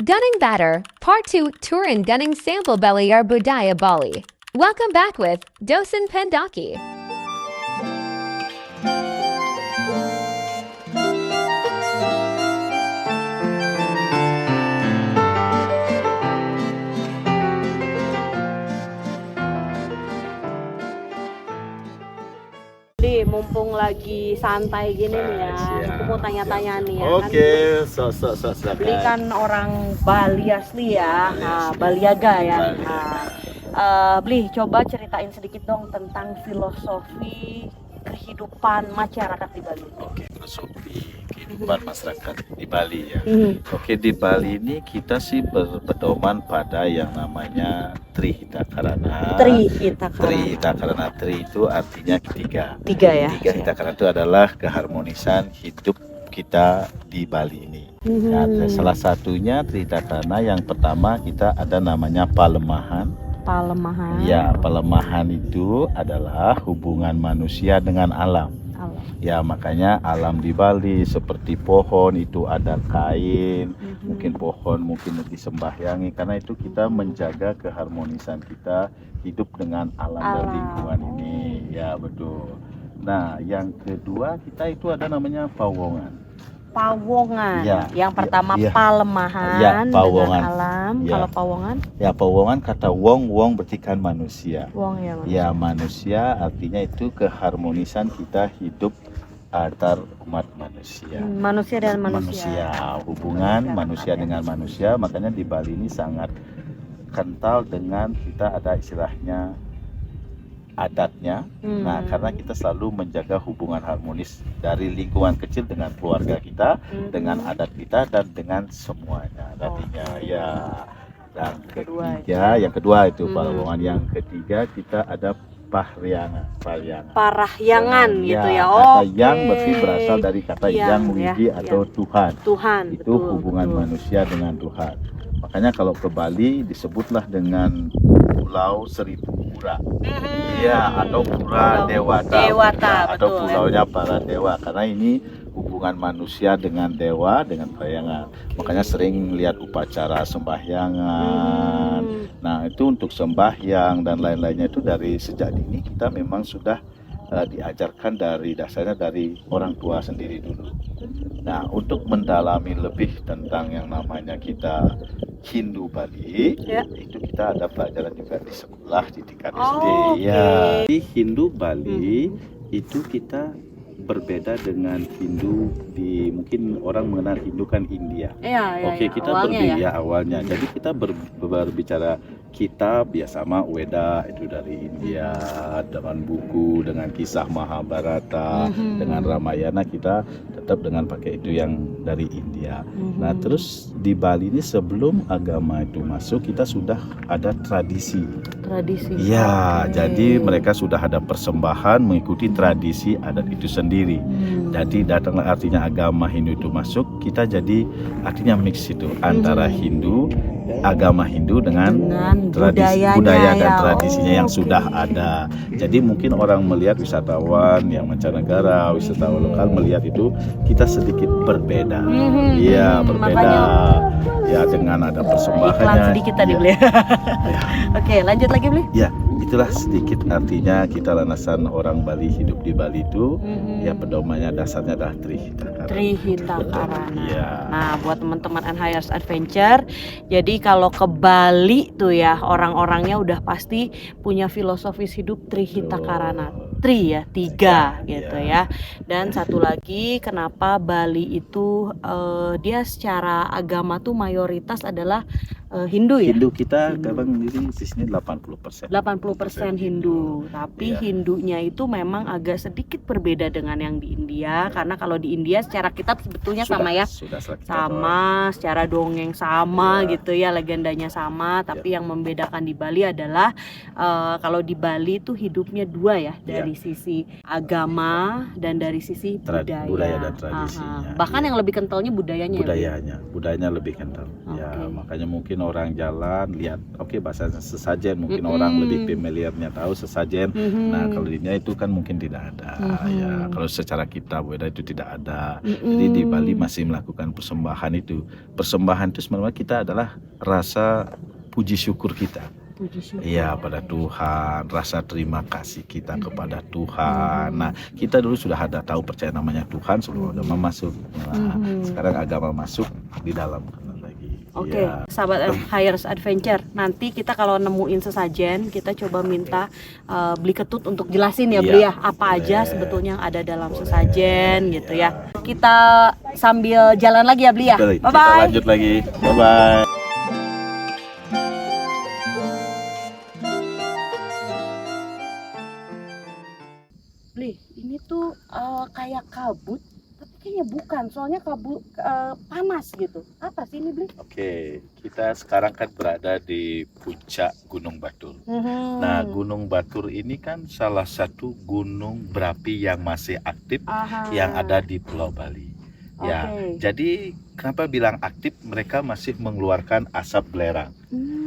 Gunning Batter, Part 2 Turin Gunning Sample Beliar Budaya Bali. Welcome back with Dosen Pendaki. Di mumpung lagi santai gini nih ya, aku mau tanya-tanya nih ya. Oke, Kan Beli kan orang Bali asli ya, Baliaga ya. Beli coba ceritain sedikit dong tentang filosofi kehidupan masyarakat di Bali. Oke, filosofi kehidupan masyarakat di Bali ya. Oke, di Bali ini kita sih berpedoman pada yang namanya Trihita Karana. Trihita Karana, tri itu artinya ketiga. Tiga ya. Trihita Karana itu adalah keharmonisan hidup kita di Bali ini. Nah, salah satunya Trihita Karana yang pertama kita ada namanya palemahan. Palemahan. Ya, palemahan itu adalah hubungan manusia dengan alam. Ya, makanya alam di Bali seperti pohon itu ada kain, mungkin pohon mungkin disembahyangi, karena itu kita menjaga keharmonisan kita hidup dengan alam dan lingkungan ini. Ya, betul. Nah, yang kedua kita itu ada namanya pawongan. Pawongan. Ya, yang pertama ya, palemahan ya, pawongan. dengan alam. Ya. Kalau pawongan? Ya, pawongan kata wong berarti kan manusia. Wong ya manusia. Ya, manusia artinya itu keharmonisan kita hidup antar umat manusia. Manusia dan manusia. Hubungan manusia dengan manusia, makanya di Bali ini sangat kental dengan kita ada istilahnya adatnya. Nah, karena kita selalu menjaga hubungan harmonis dari lingkungan kecil dengan keluarga kita, dengan adat kita dan dengan semuanya. Artinya ya. Dan ketiga, yang kedua itu pawongan. Yang ketiga kita ada parahyangan gitu ya. Kata yang berarti berasal dari kata yang menguji atau Tuhan. Itu betul, hubungan manusia dengan Tuhan. Makanya kalau ke Bali disebutlah dengan Pulau Seribu Pura. Iya, atau Pura Dewata atau pulaunya para dewa, karena ini hubungan manusia dengan dewa dengan bayangan. Makanya sering lihat upacara sembahyangan. Nah, itu untuk sembahyang dan lain-lainnya itu dari sejak dini kita memang sudah diajarkan dari dasarnya dari orang tua sendiri dulu. Nah, untuk mendalami lebih tentang yang namanya kita Hindu Bali, itu kita ada pelajaran juga di sekolah di tingkat SD. Ya, di Hindu Bali itu kita berbeda dengan Hindu di mungkin orang mengenal Hindu kan India. Kita berbeda awalnya. Jadi kita berbicara kitab ya sama Weda itu dari India, dengan buku, dengan kisah Mahabharata, dengan Ramayana kita tetap dengan pakai itu yang dari India. Nah, terus di Bali ini sebelum agama itu masuk kita sudah ada tradisi. Ya, jadi mereka sudah ada persembahan mengikuti tradisi adat itu sendiri. Jadi datanglah artinya agama Hindu itu masuk, kita jadi artinya mix itu antara Hindu, agama Hindu dengan tradisi budaya dan tradisinya yang sudah ada. Jadi mungkin orang melihat wisatawan yang mancanegara, wisatawan lokal melihat itu kita sedikit berbeda. Iya, berbeda. Ya, dengan ada persembahannya. Iklan sedikit tadi beli. Oke, lanjut lagi beli. Ya, itulah sedikit artinya kita landasan orang Bali hidup di Bali itu. Ya, pedomannya dasarnya adalah Trihita Karana. Ya. Nah, buat teman-teman NHS Adventure, jadi kalau ke Bali tuh ya orang-orangnya udah pasti punya filosofis hidup Trihita Karana. Tiga gitu ya. Dan satu lagi, kenapa Bali itu dia secara agama tuh mayoritas adalah Hindu ya? Hindu kita kadang di sini 80%. 80% Hindu, tapi Hindunya itu memang agak sedikit berbeda dengan yang di India, karena kalau di India secara kitab sebetulnya sama ya, sama secara dongeng sama gitu ya, legendanya sama, tapi yang membedakan di Bali adalah kalau di Bali itu hidupnya dua ya, dari sisi agama dan dari sisi budaya dan tradisinya. Bahkan yang lebih kentalnya budayanya. Budayanya lebih kental. Ya, makanya mungkin mungkin orang jalan lihat, oke bahasanya sesajen, mungkin orang lebih familiarnya tahu sesajen. Nah kalau di India itu kan mungkin tidak ada, ya kalau secara kita Weda itu tidak ada. Jadi di Bali masih melakukan persembahan itu. Persembahan itu sebenarnya kita adalah rasa puji syukur kita. Iya, pada Tuhan, rasa terima kasih kita kepada Tuhan. Nah, kita dulu sudah ada tahu percaya namanya Tuhan sebelum agama masuk. Nah, sekarang agama masuk di dalam lagi. Oke, sahabat Hires Adventure, nanti kita kalau nemuin sesajen, kita coba minta Beli Ketut untuk jelasin ya, Beli ya, apa aja sebetulnya yang ada dalam sesajen gitu ya. Kita sambil jalan lagi ya, Beli ya. Bye bye. Kita lanjut lagi. Bye bye. Beli, ini tuh kayak kabut, tapi kayaknya bukan. Soalnya kabut panas gitu. Apa sih ini, Beli? Oke, kita sekarang kan berada di puncak Gunung Batur. Nah, Gunung Batur ini kan salah satu gunung berapi yang masih aktif yang ada di Pulau Bali. Ya, jadi kenapa bilang aktif? Mereka masih mengeluarkan asap belerang.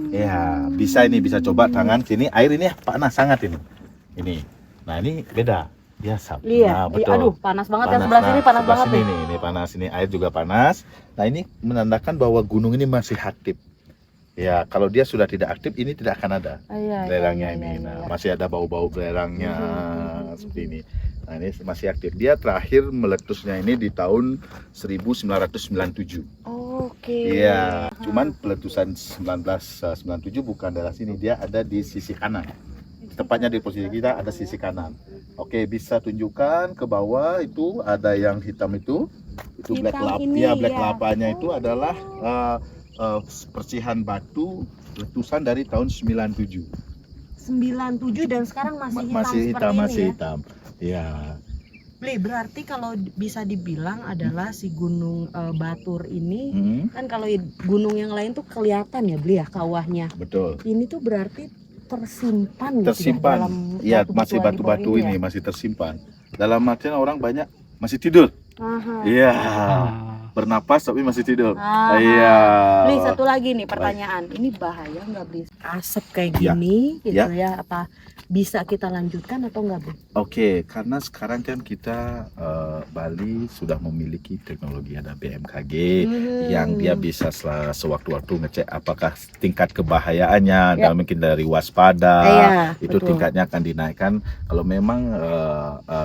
Ya, bisa coba tangan sini. Air ini panas sangat ini. Ini. Nah, ini beda. Dia asap. Iya, Nah, betul. Aduh, panas banget ya sebelah sini, panas banget nih. Ini panas, ini air juga panas. Nah, ini menandakan bahwa gunung ini masih aktif. Ya, kalau dia sudah tidak aktif, ini tidak akan ada belerangnya ini. Nah, masih ada bau-bau belerangnya seperti ini. Nah, ini masih aktif. Dia terakhir meletusnya ini di tahun 1997. Oke. Iya, cuman peletusan 1997 bukan daerah sini, dia ada di sisi kanan. Tepatnya di posisi kita ada sisi kanan. Oke, bisa tunjukkan ke bawah itu ada yang hitam itu black lava. Ya, black lavanya itu adalah percikan batu letusan dari tahun 97. 97 dan sekarang masih hitam, masih hitam. Ya. Beli, berarti kalau bisa dibilang adalah si Gunung Batur ini kan kalau gunung yang lain tuh kelihatan ya, Beli ya, kawahnya. Betul. Ini tuh berarti tersimpan dalam masih batu-batu ini masih tersimpan. Dalam artian orang banyak masih tidur. Iya. Bernapas tapi masih tidur. Iya. Beli, satu lagi nih pertanyaan. Ini bahaya nggak, Beli? Asap kayak gini gitu ya, apa bisa kita lanjutkan atau nggak, Beli? Oke, karena sekarang kan kita Bali sudah memiliki teknologi, ada BMKG yang dia bisa sewaktu-waktu ngecek apakah tingkat kebahayaannya, dan mungkin dari waspada itu tingkatnya akan dinaikkan. Kalau memang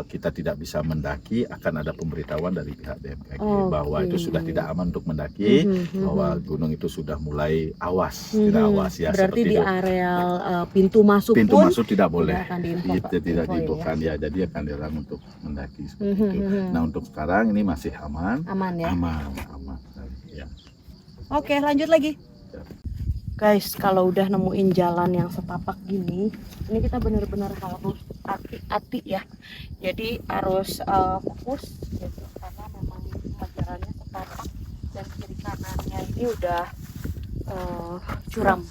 kita tidak bisa mendaki, akan ada pemberitahuan dari pihak BMKG bahwa itu sudah tidak aman untuk mendaki, bahwa gunung itu sudah mulai awas, tidak awas ya. Berarti di areal pintu masuk tidak boleh, itu tidak diinfokan ya. Jadi akan dilarang untuk mendaki seperti itu. Nah, untuk sekarang ini masih aman ya. Aman ya. Oke, lanjut lagi. Guys, kalau udah nemuin jalan yang setapak gini, ini kita benar-benar harus hati-hati ya. Jadi harus fokus gitu, karena memang jalannya setapak dan kiri kanannya ini udah curam.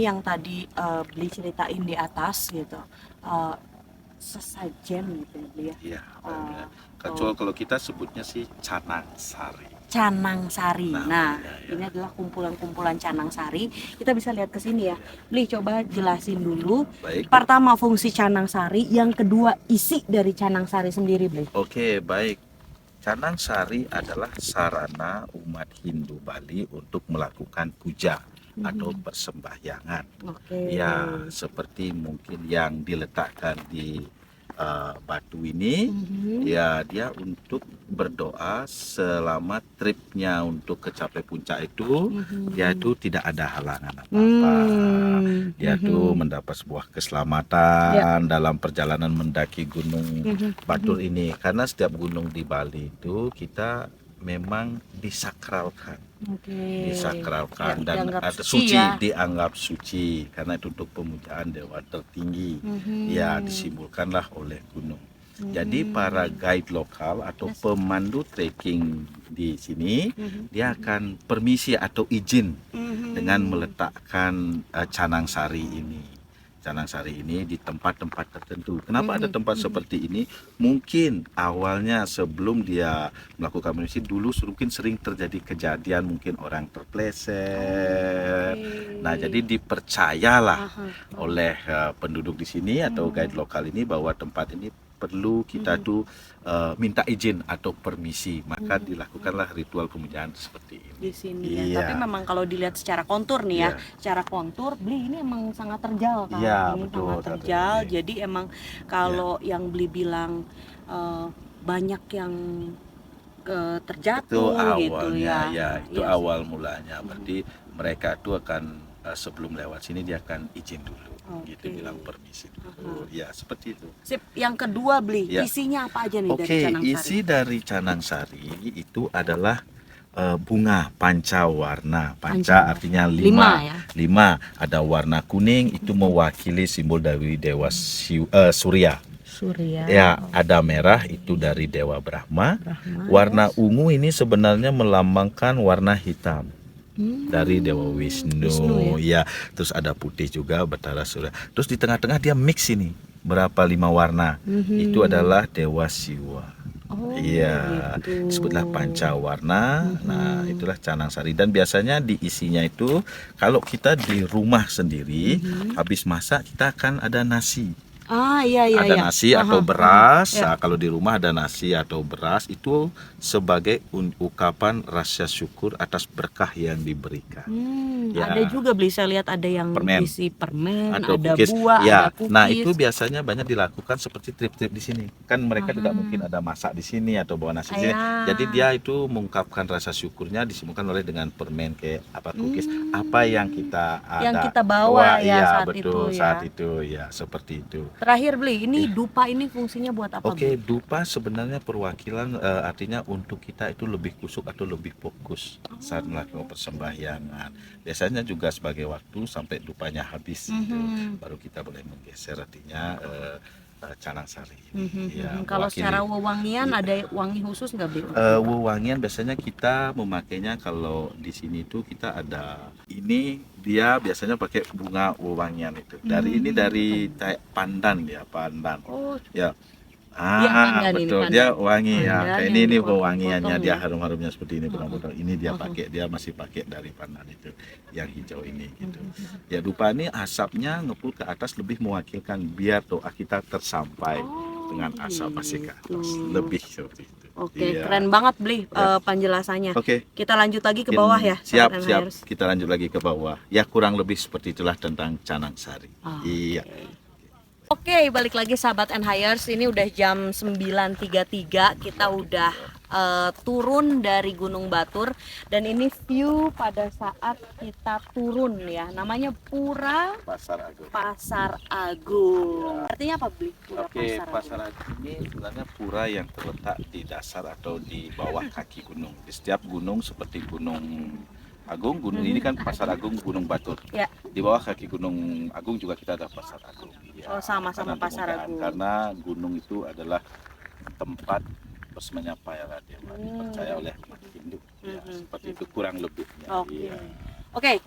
Yang tadi Beli ceritain di atas gitu, sesajen gitu ya, Beli ya. Iya. Kalau kita sebutnya sih canang sari. Canang sari. Nah, ini adalah kumpulan-kumpulan canang sari. Kita bisa lihat ke sini ya. Beli, coba jelasin dulu. Baik. Pertama, fungsi canang sari. Yang kedua, isi dari canang sari sendiri, Beli. Oke, baik. Canang sari adalah sarana umat Hindu Bali untuk melakukan puja atau persembahyangan. Ya, seperti mungkin yang diletakkan di batu ini, ya dia untuk berdoa selama tripnya untuk kecapai puncak itu, dia itu tidak ada halangan apa-apa. Dia itu mendapat sebuah keselamatan dalam perjalanan mendaki gunung Batur ini. Karena setiap gunung di Bali itu kita memang disakralkan, disakralkan dan ada suci, dianggap suci karena itu untuk pemujaan dewa tertinggi, ya disimbolkanlah oleh gunung. Jadi para guide lokal atau pemandu trekking di sini, dia akan permisi atau izin dengan meletakkan canang sari ini. Canang sari ini di tempat-tempat tertentu. Kenapa ada tempat seperti ini? Mungkin awalnya sebelum dia melakukan misi dulu mungkin sering terjadi kejadian, mungkin orang terpleset. Nah, jadi dipercayalah oleh penduduk di sini atau guide lokal ini bahwa tempat ini perlu kita tuh minta izin atau permisi, maka dilakukanlah ritual pemujaan seperti ini di sini ya. Tapi memang kalau dilihat secara kontur nih ya, secara kontur Beli ini emang sangat terjal kan, ini betul, sangat terjal. Jadi emang kalau yang Beli bilang banyak yang terjatuh itu gitu awalnya, ya. Itu awal mulanya. Berarti mereka itu akan sebelum lewat sini dia akan izin dulu. Gitu, bilang permisi dulu. Ya, seperti itu. Sip, yang kedua Beli, isinya apa aja nih dari canang sari? Isi dari canang sari itu adalah bunga pancawarna. Panca artinya lima. Ada warna kuning, itu mewakili simbol dari dewa Surya. Ya, ada merah itu dari dewa Brahma. Warna ungu ini sebenarnya melambangkan warna hitam. Dari Dewa Wisnu, ya. Terus ada putih juga Batara Surya. Terus di tengah-tengah dia mix ini berapa 5 warna. Itu adalah Dewa Siwa. Iya, disebutlah pancawarna. Nah, itulah canang sari. Dan biasanya diisinya itu kalau kita di rumah sendiri habis masak kita akan ada nasi. Ada nasi atau beras. Nah, kalau di rumah ada nasi atau beras itu sebagai ungkapan rasa syukur atas berkah yang diberikan. Ada juga Beli, saya lihat ada yang isi permen, atau ada cookies. buah, ada cookies. Nah, itu biasanya banyak dilakukan seperti trip-trip di sini. Kan mereka tidak mungkin ada masak di sini atau bawa nasi di sini. Jadi dia itu mengungkapkan rasa syukurnya disimbolkan oleh dengan permen kayak apa cookies, apa yang kita ada. Yang kita bawa saat betul, itu saat itu ya, seperti itu. Terakhir Beli, ini dupa ini fungsinya buat apa? Dupa sebenarnya perwakilan artinya untuk kita itu lebih kusuk atau lebih fokus saat melakukan persembahyangan. Biasanya juga sebagai waktu sampai dupanya habis gitu. Baru kita boleh menggeser artinya canang sari. Kalau secara wewangian ada wangi khusus nggak Beli? Wewangian biasanya kita memakainya kalau di sini itu kita ada ini dia biasanya pakai bunga wewangian itu. Dari pandan ya, pandan. Betul, dia wangi ya. Kayak ini wewangiannya, dia harum-harumnya seperti ini, potong-potong. Ini dia pakai, dia masih pakai dari pandan itu yang hijau ini gitu. Ya, dupa ini asapnya ngepul ke atas lebih mewakilkan biar doa kita tersampai dengan asap masih ke atas. Lebih seperti itu. Keren banget Beli penjelasannya. Kita lanjut lagi ke bawah ya. Siap. Kita lanjut lagi ke bawah. Ya, kurang lebih seperti itulah tentang canang sari. Balik lagi sahabat Enhayers, ini udah jam 9.33, kita udah turun dari Gunung Batur. Dan ini view pada saat kita turun ya, namanya Pura Pasar Agung. Artinya apa Beli? Pasar Agung ini sebenarnya pura yang terletak di dasar atau di bawah kaki gunung. Di setiap gunung seperti Gunung Agung, gunung ini kan Pasar Agung, Gunung Batur. Di bawah kaki Gunung Agung juga kita ada Pasar Agung. Sama-sama Pasar Agung. Karena gunung itu adalah tempat bersemayamnya para dewa, dipercaya oleh umat Hindu. Seperti itu kurang lebihnya.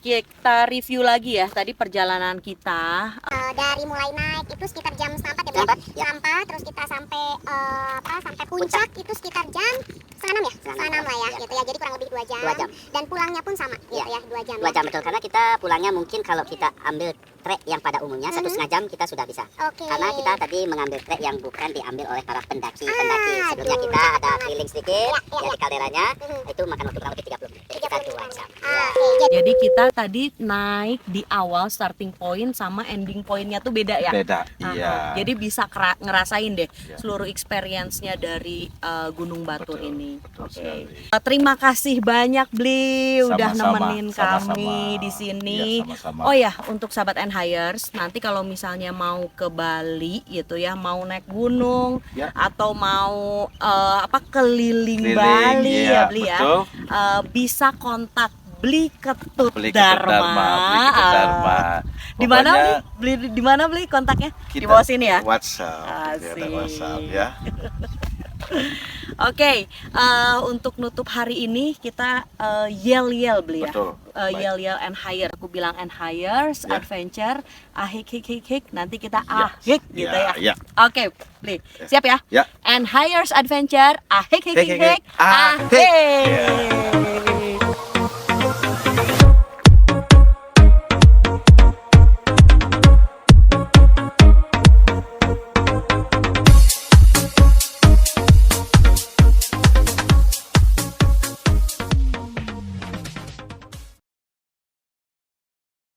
Kita review lagi ya tadi perjalanan kita. Dari mulai naik itu sekitar jam 4 ya, terus kita sampai sampai puncak itu sekitar jam setengah 6 ya, setengah 6 lah ya, gitu ya. Jadi kurang lebih 2 jam. 2 jam. Dan pulangnya pun sama, gitu ya, 2 jam. 2 jam betul, karena kita pulangnya mungkin kalau kita ambil trek yang pada umumnya 1,5 jam kita sudah bisa. Oke. Karena kita tadi mengambil trek yang bukan diambil oleh para pendaki. Sebelumnya aduh. kita ada keliling sedikit Ya, di kalderanya, itu makan waktu kurang lebih 30 menit. Jadi kita 2 jam. Oke. Jadi kita tadi naik di awal starting point sama ending pointnya tuh beda ya. Beda, Aha. iya. Jadi bisa ngerasain deh Iya. seluruh experience-nya dari Gunung Batur Betul, ini. betul Oke. sekali. Terima kasih banyak Bli udah Sama-sama, nemenin sama-sama. kami di sini. Iya, sama-sama. Oh ya, untuk sahabat and hires, nanti kalau misalnya mau ke Bali gitu ya, mau naik gunung Ya. atau mau keliling Keliling, Bali iya, ya Bli ya. betul. Bisa kontak Beli Ketut Beli Ketut Dharma, Beli Ketut Dharma. Di mana Pokoknya Bli? Di mana Bli kontaknya? Di kita bawah sini ya. WhatsApp, Asik. ada WhatsApp ya. Oke, untuk nutup hari ini kita yel Bli ya. Betul. Baik. Yel and hire. Aku bilang and hires, Ya. adventure, hik. Nanti kita Ya. ahik gitu Ya, ya. ya. Oke, Bli. Siap ya? Ya. And hires adventure, ahik. Hik, ahik. Ahik.